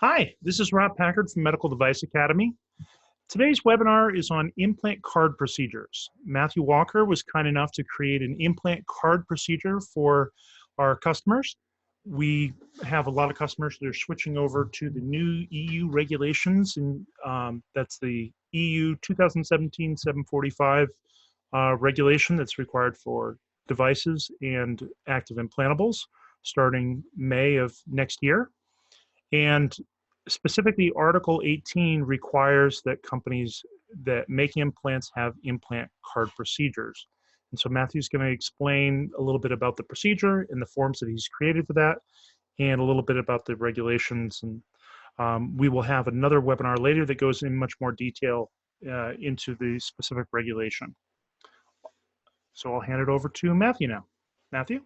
Hi, this is Rob Packard from Medical Device Academy. Today's webinar is on implant card procedures. Matthew Walker was kind enough to create an implant card procedure for our customers. We have a lot of customers that are switching over to the new EU regulations, and that's the EU 2017-745 regulation that's required for devices and active implantables starting May of next year. And specifically, Article 18 requires that companies that make implants have implant card procedures. And so Matthew's going to explain a little bit about the procedure and the forms that he's created for that, and a little bit about the regulations. And we will have another webinar later that goes in much more detail into the specific regulation. So I'll hand it over to Matthew now. Matthew?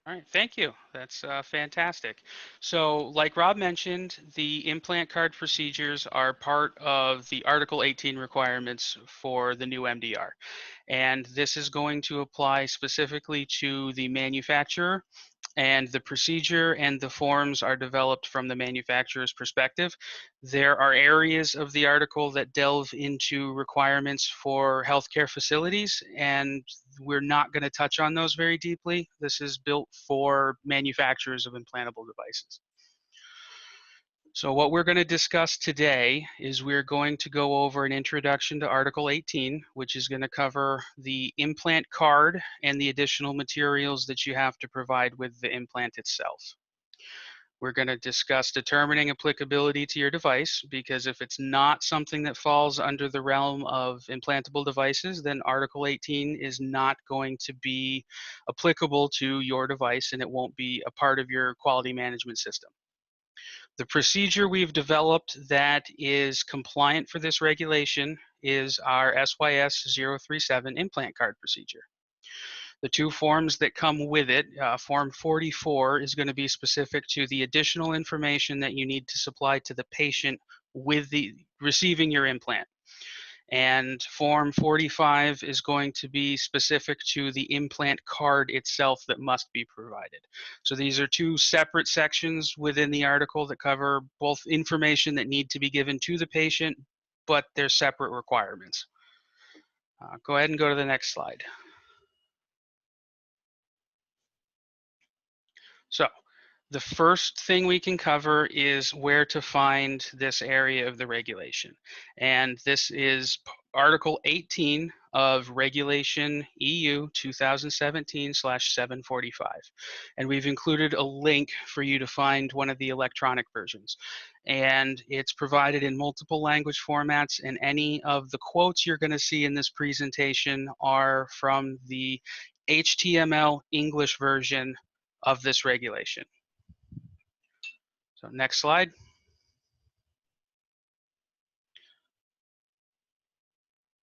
All right, thank you. That's fantastic. So like Rob mentioned, the implant card procedures are part of the Article 18 requirements for the new MDR. And this is going to apply specifically to the manufacturer, and the procedure and the forms are developed from the manufacturer's perspective. There are areas of the article that delve into requirements for healthcare facilities, and we're not going to touch on those very deeply. This is built for manufacturers of implantable devices. So what we're going to discuss today is we're going to go over an introduction to Article 18, which is going to cover the implant card and the additional materials that you have to provide with the implant itself. We're going to discuss determining applicability to your device, because if it's not something that falls under the realm of implantable devices, then Article 18 is not going to be applicable to your device, and it won't be a part of your quality management system. The procedure we've developed that is compliant for this regulation is our SYS 037 implant card procedure. The two forms that come with it, Form 44 is going to be specific to the additional information that you need to supply to the patient with the receiving your implant. And Form 45 is going to be specific to the implant card itself that must be provided. So these are two separate sections within the article that cover both information that need to be given to the patient, but they're separate requirements. Go ahead and go to the next slide. So the first thing we can cover is where to find this area of the regulation. And this is Article 18 of Regulation EU 2017/745. And we've included a link for you to find one of the electronic versions. And it's provided in multiple language formats, and any of the quotes you're going to see in this presentation are from the HTML English version of this regulation. So next slide.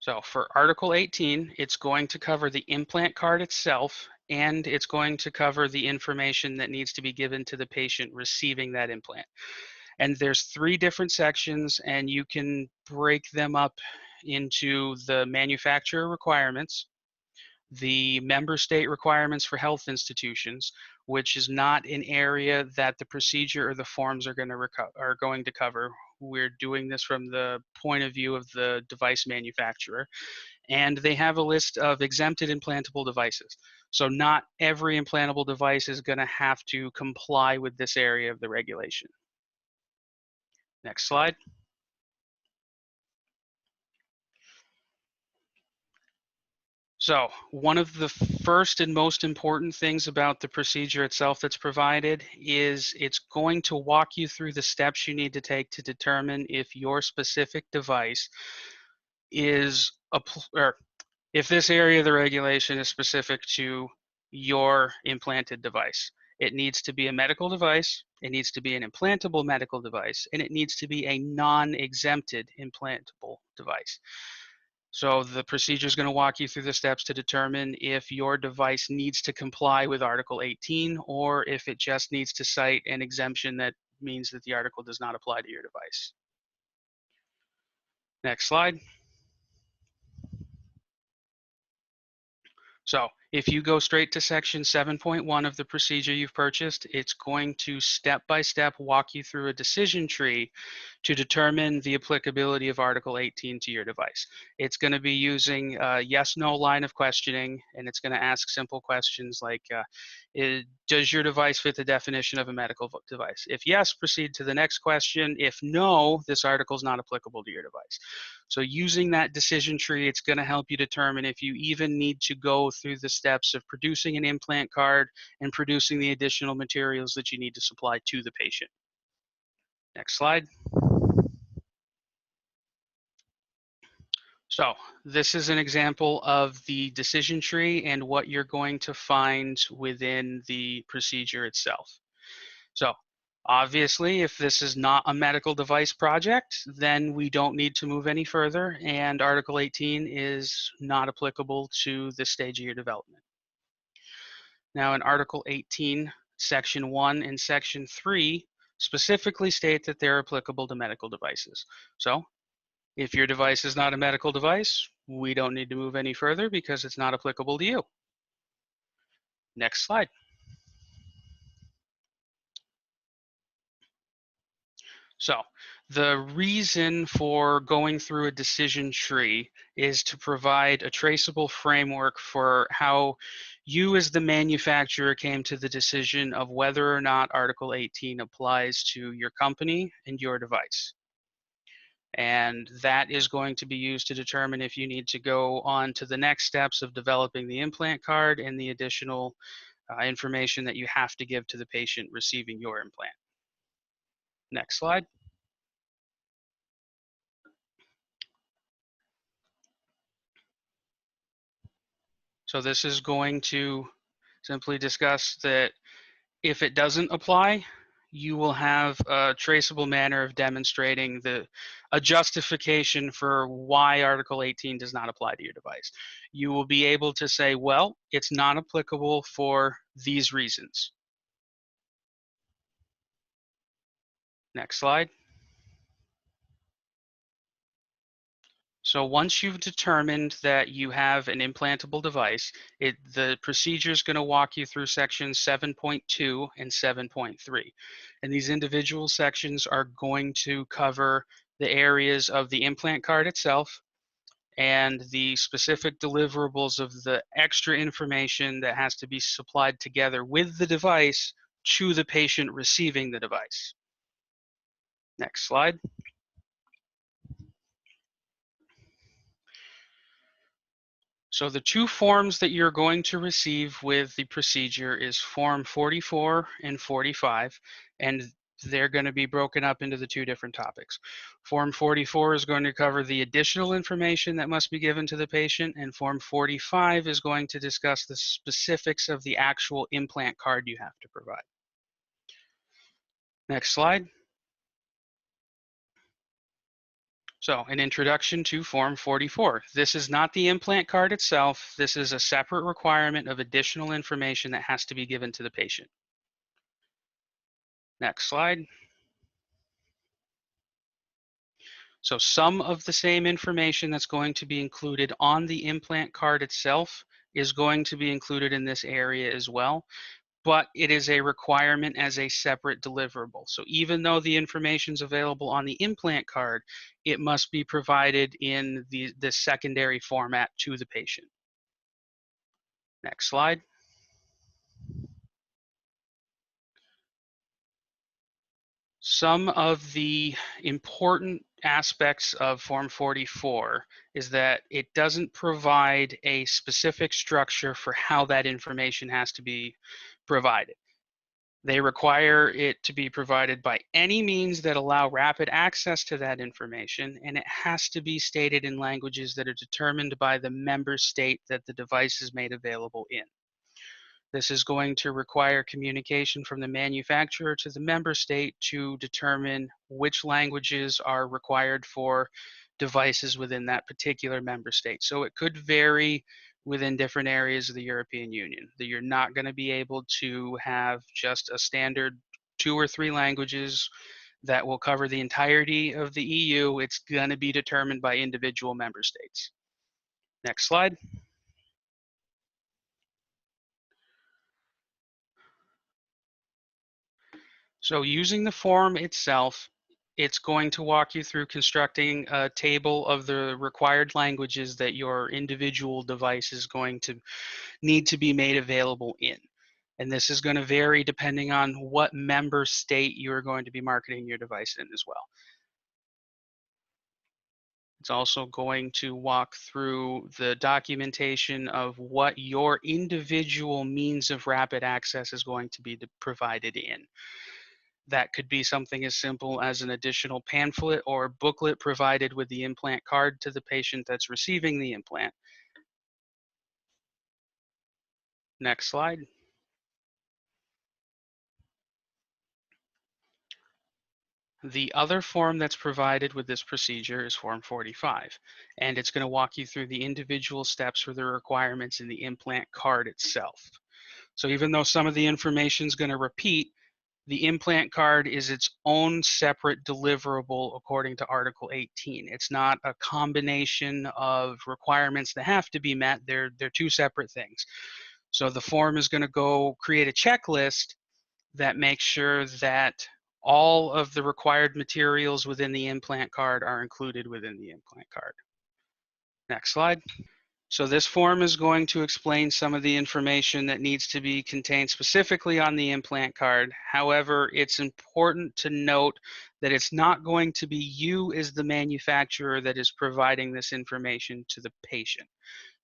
So for Article 18, it's going to cover the implant card itself, and it's going to cover the information that needs to be given to the patient receiving that implant. And there's three different sections, and you can break them up into the manufacturer requirements, the member state requirements for health institutions, which is not an area that the procedure or the forms are going to cover. We're doing this from the point of view of the device manufacturer. And they have a list of exempted implantable devices. So not every implantable device is going to have to comply with this area of the regulation. Next slide. So one of the first and most important things about the procedure itself that's provided is it's going to walk you through the steps you need to take to determine if your specific device is, or if this area of the regulation is specific to your implanted device. It needs to be a medical device, it needs to be an implantable medical device, and it needs to be a non-exempted implantable device. So the procedure is going to walk you through the steps to determine if your device needs to comply with Article 18, or if it just needs to cite an exemption that means that the article does not apply to your device. Next slide. So If you go straight to section 7.1 of the procedure you've purchased, it's going to step-by-step walk you through a decision tree to determine the applicability of Article 18 to your device. It's going to be using a yes-no line of questioning, and it's going to ask simple questions like, does your device fit the definition of a medical device? If yes, proceed to the next question. If no, this article is not applicable to your device. So using that decision tree, it's going to help you determine if you even need to go through the steps of producing an implant card and producing the additional materials that you need to supply to the patient. Next slide. So this is an example of the decision tree and what you're going to find within the procedure itself. So obviously, if this is not a medical device project, then we don't need to move any further, and Article 18 is not applicable to this stage of your development. Now in Article 18, Section 1 and Section 3 specifically state that they're applicable to medical devices. So if your device is not a medical device, we don't need to move any further because it's not applicable to you. Next slide. So the reason for going through a decision tree is to provide a traceable framework for how you as the manufacturer came to the decision of whether or not Article 18 applies to your company and your device. And that is going to be used to determine if you need to go on to the next steps of developing the implant card and the additional information that you have to give to the patient receiving your implant. Next slide. So this is going to simply discuss that if it doesn't apply, you will have a traceable manner of demonstrating a justification for why Article 18 does not apply to your device. You will be able to say, well, it's not applicable for these reasons. Next slide. So once you've determined that you have an implantable device, the procedure is going to walk you through sections 7.2 and 7.3. And these individual sections are going to cover the areas of the implant card itself and the specific deliverables of the extra information that has to be supplied together with the device to the patient receiving the device. Next slide. So the two forms that you're going to receive with the procedure is Form 44 and 45, and they're going to be broken up into the two different topics. Form 44 is going to cover the additional information that must be given to the patient, and Form 45 is going to discuss the specifics of the actual implant card you have to provide. Next slide. So an introduction to Form 44. This is not the implant card itself. This is a separate requirement of additional information that has to be given to the patient. Next slide. So some of the same information that's going to be included on the implant card itself is going to be included in this area as well, but it is a requirement as a separate deliverable. So even though the information is available on the implant card, it must be provided in the secondary format to the patient. Next slide. Some of the important aspects of Form 44 is that it doesn't provide a specific structure for how that information has to be provided. They require it to be provided by any means that allow rapid access to that information, and it has to be stated in languages that are determined by the member state that the device is made available in. This is going to require communication from the manufacturer to the member state to determine which languages are required for devices within that particular member state. So it could vary within different areas of the European Union. That you're not going to be able to have just a standard 2 or 3 languages that will cover the entirety of the EU. It's going to be determined by individual member states. Next slide. So using the form itself, it's going to walk you through constructing a table of the required languages that your individual device is going to need to be made available in. And this is going to vary depending on what member state you're going to be marketing your device in as well. It's also going to walk through the documentation of what your individual means of rapid access is going to be provided in. That could be something as simple as an additional pamphlet or booklet provided with the implant card to the patient that's receiving the implant. Next slide. The other form that's provided with this procedure is Form 45, and it's going to walk you through the individual steps for the requirements in the implant card itself. So even though some of the information is going to repeat, the implant card is its own separate deliverable according to Article 18. It's not a combination of requirements that have to be met. They're two separate things. So the form is going to go create a checklist that makes sure that all of the required materials within the implant card are included within the implant card. Next slide. So this form is going to explain some of the information that needs to be contained specifically on the implant card. However, it's important to note that it's not going to be you as the manufacturer that is providing this information to the patient.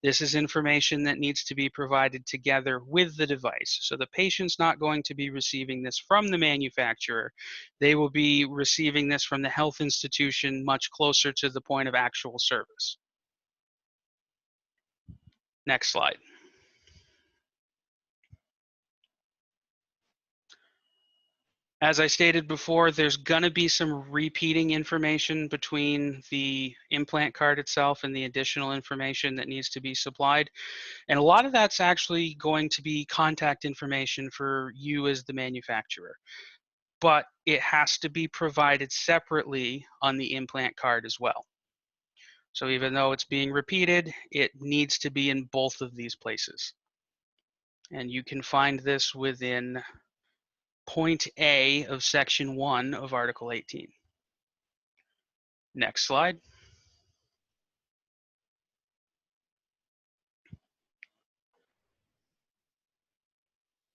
This is information that needs to be provided together with the device. So the patient's not going to be receiving this from the manufacturer. They will be receiving this from the health institution much closer to the point of actual service. Next slide. As I stated before, there's going to be some repeating information between the implant card itself and the additional information that needs to be supplied. And a lot of that's actually going to be contact information for you as the manufacturer. But it has to be provided separately on the implant card as well. So even though it's being repeated, it needs to be in both of these places. And you can find this within Point A of Section 1 of Article 18. Next slide.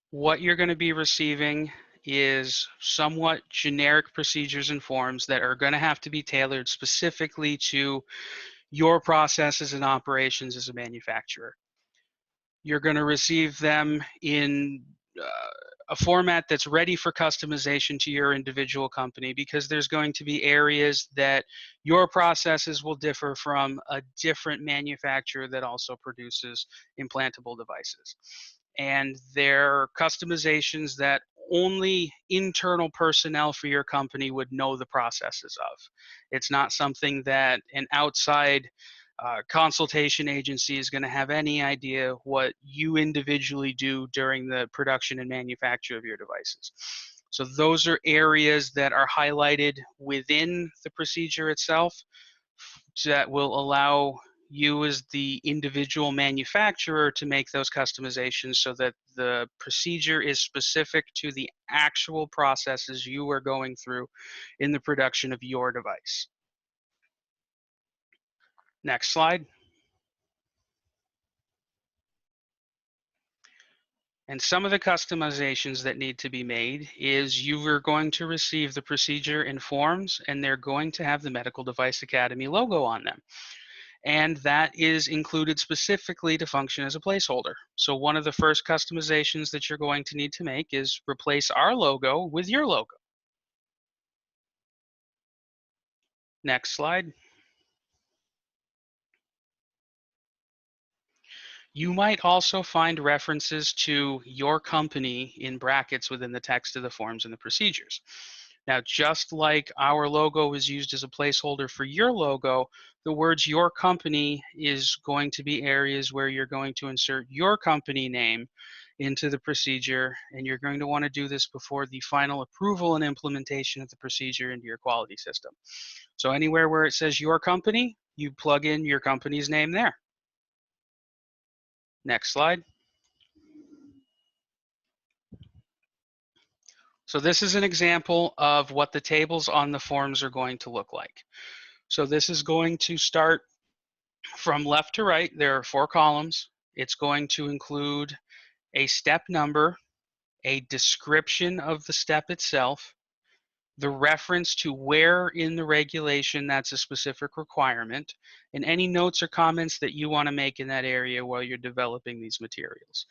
What you're going to be receiving is somewhat generic procedures and forms that are going to have to be tailored specifically to your processes and operations as a manufacturer. You're going to receive them in a format that's ready for customization to your individual company, because there's going to be areas that your processes will differ from a different manufacturer that also produces implantable devices. And they're customizations that only internal personnel for your company would know the processes of. It's not something that an outside consultation agency is going to have any idea what you individually do during the production and manufacture of your devices. So those are areas that are highlighted within the procedure itself that will allow you as the individual manufacturer to make those customizations so that the procedure is specific to the actual processes you are going through in the production of your device. Next slide. And some of the customizations that need to be made is you are going to receive the procedure in forms, and they're going to have the Medical Device Academy logo on them. And that is included specifically to function as a placeholder. So one of the first customizations that you're going to need to make is replace our logo with your logo. Next slide. You might also find references to your company in brackets within the text of the forms and the procedures. Now, just like our logo is used as a placeholder for your logo, the words your company is going to be areas where you're going to insert your company name into the procedure, and you're going to want to do this before the final approval and implementation of the procedure into your quality system. So anywhere where it says your company, you plug in your company's name there. Next slide. So this is an example of what the tables on the forms are going to look like. So this is going to start from left to right. There are 4 columns. It's going to include a step number, a description of the step itself, the reference to where in the regulation that's a specific requirement, and any notes or comments that you want to make in that area while you're developing these materials.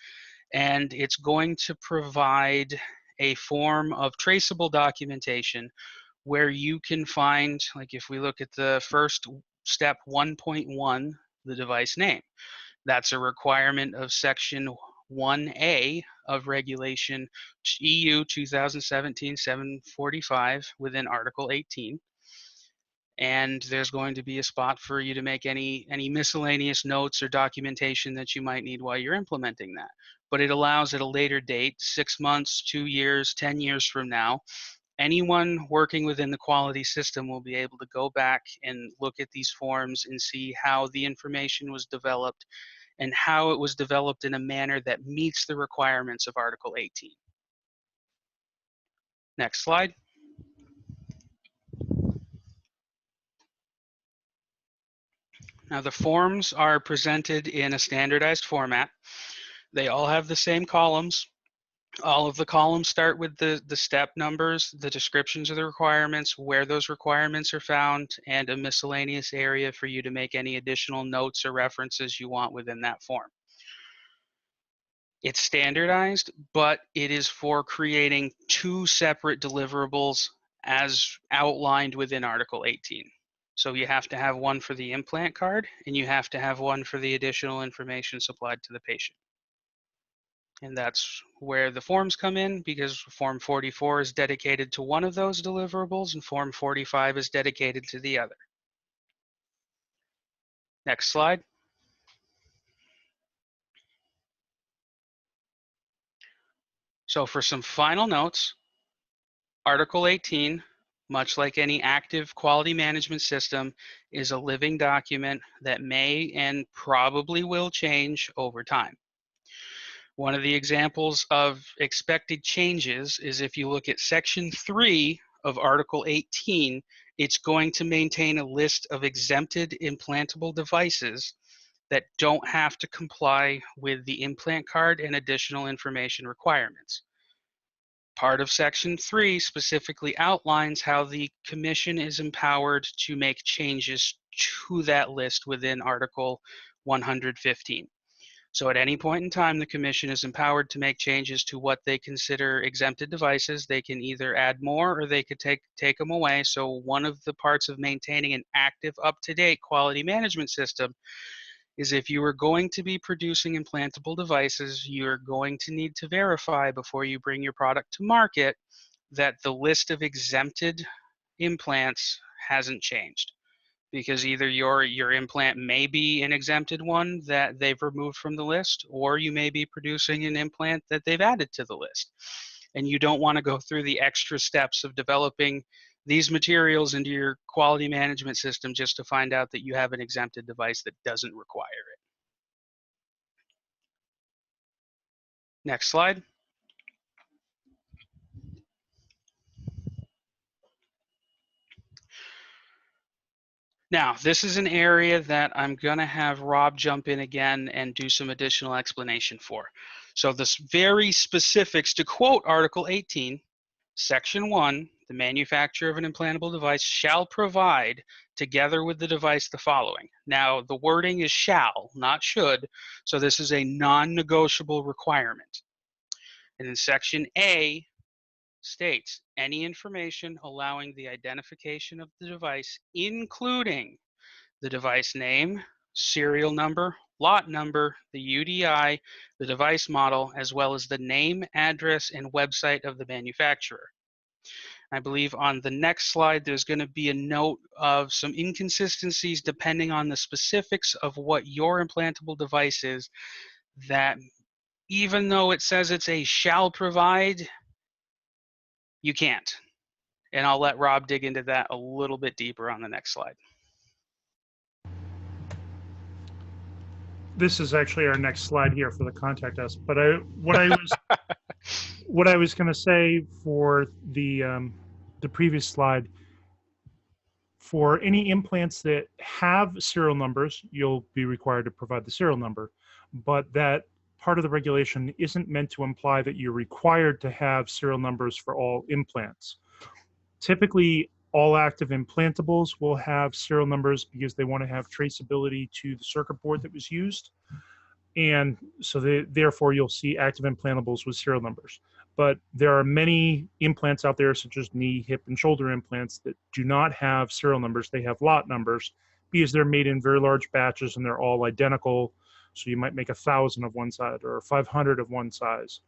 And it's going to provide a form of traceable documentation where you can find, like if we look at the first step 1.1, the device name. That's a requirement of section 1A of regulation EU 2017-745 within Article 18. And there's going to be a spot for you to make any miscellaneous notes or documentation that you might need while you're implementing that. But it allows at a later date, 6 months, 2 years, 10 years from now, anyone working within the quality system will be able to go back and look at these forms and see how the information was developed and how it was developed in a manner that meets the requirements of Article 18. Next slide. Now the forms are presented in a standardized format. They all have the same columns. All of the columns start with the step numbers, the descriptions of the requirements, where those requirements are found, and a miscellaneous area for you to make any additional notes or references you want within that form. It's standardized, but it is for creating 2 separate deliverables as outlined within Article 18. So you have to have one for the implant card, and you have to have one for the additional information supplied to the patient. And that's where the forms come in, because Form 44 is dedicated to one of those deliverables, and Form 45 is dedicated to the other. Next slide. So for some final notes, Article 18, much like any active quality management system, is a living document that may and probably will change over time. One of the examples of expected changes is if you look at Section 3 of Article 18, it's going to maintain a list of exempted implantable devices that don't have to comply with the implant card and additional information requirements. Part of Section 3 specifically outlines how the Commission is empowered to make changes to that list within Article 115. So at any point in time, the Commission is empowered to make changes to what they consider exempted devices. They can either add more or they could take them away. So one of the parts of maintaining an active, up-to-date quality management system is if you are going to be producing implantable devices, you're going to need to verify before you bring your product to market that the list of exempted implants hasn't changed. Because either your implant may be an exempted one that they've removed from the list, or you may be producing an implant that they've added to the list. And you don't want to go through the extra steps of developing these materials into your quality management system just to find out that you have an exempted device that doesn't require it. Next slide. Now, this is an area that I'm going to have Rob jump in again and do some additional explanation for. So this very specifics, to quote Article 18, Section 1, the manufacturer of an implantable device shall provide, together with the device, the following. Now, the wording is shall, not should, so this is a non-negotiable requirement. And in Section A states, any information allowing the identification of the device, including the device name, serial number, lot number, the UDI, the device model, as well as the name, address, and website of the manufacturer. I believe on the next slide, there's going to be a note of some inconsistencies depending on the specifics of what your implantable device is, that even though it says it's a shall provide, you can't. And I'll let Rob dig into that a little bit deeper on the next slide. This is actually our next slide here for the contact us. But what I was what I was going to say for the previous slide, for any implants that have serial numbers, you'll be required to provide the serial number, but that part of the regulation isn't meant to imply that you're required to have serial numbers for all implants. Typically, all active implantables will have serial numbers because they want to have traceability to the circuit board that was used. And so therefore you'll see active implantables with serial numbers. But there are many implants out there, such as knee, hip, and shoulder implants, that do not have serial numbers. They have lot numbers because they're made in very large batches and they're all identical. So you might make 1,000 of one side or 500 of one size,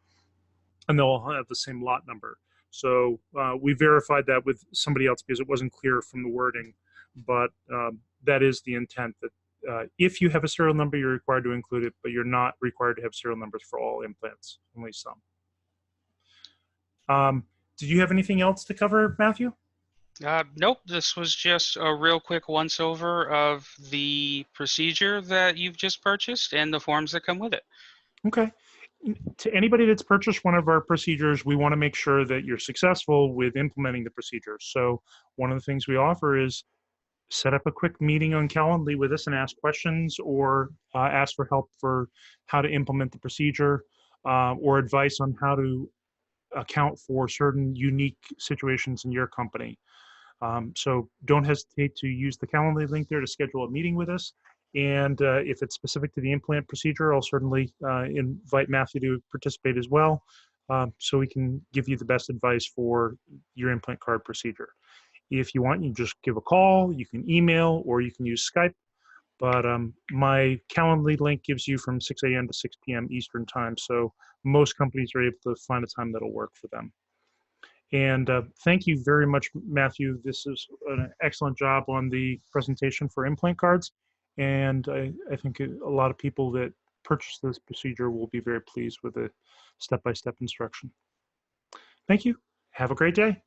and they'll all have the same lot number. So we verified that with somebody else because it wasn't clear from the wording, but that is the intent, that if you have a serial number, you're required to include it, but you're not required to have serial numbers for all implants, only some. Did you have anything else to cover, Matthew? Nope, this was just a real quick once over of the procedure that you've just purchased and the forms that come with it. Okay. To anybody that's purchased one of our procedures, we want to make sure that you're successful with implementing the procedure. So one of the things we offer is set up a quick meeting on Calendly with us and ask questions, or ask for help for how to implement the procedure, or advice on how to account for certain unique situations in your company. So don't hesitate to use the Calendly link there to schedule a meeting with us. And if it's specific to the implant procedure, I'll certainly invite Matthew to participate as well, so we can give you the best advice for your implant card procedure. If you want, you just give a call, you can email, or you can use Skype. But my Calendly link gives you from 6 a.m. to 6 p.m. Eastern time. So most companies are able to find a time that'll work for them. And thank you very much, Matthew. This is an excellent job on the presentation for implant cards. And I think a lot of people that purchase this procedure will be very pleased with the step-by-step instruction. Thank you. Have a great day.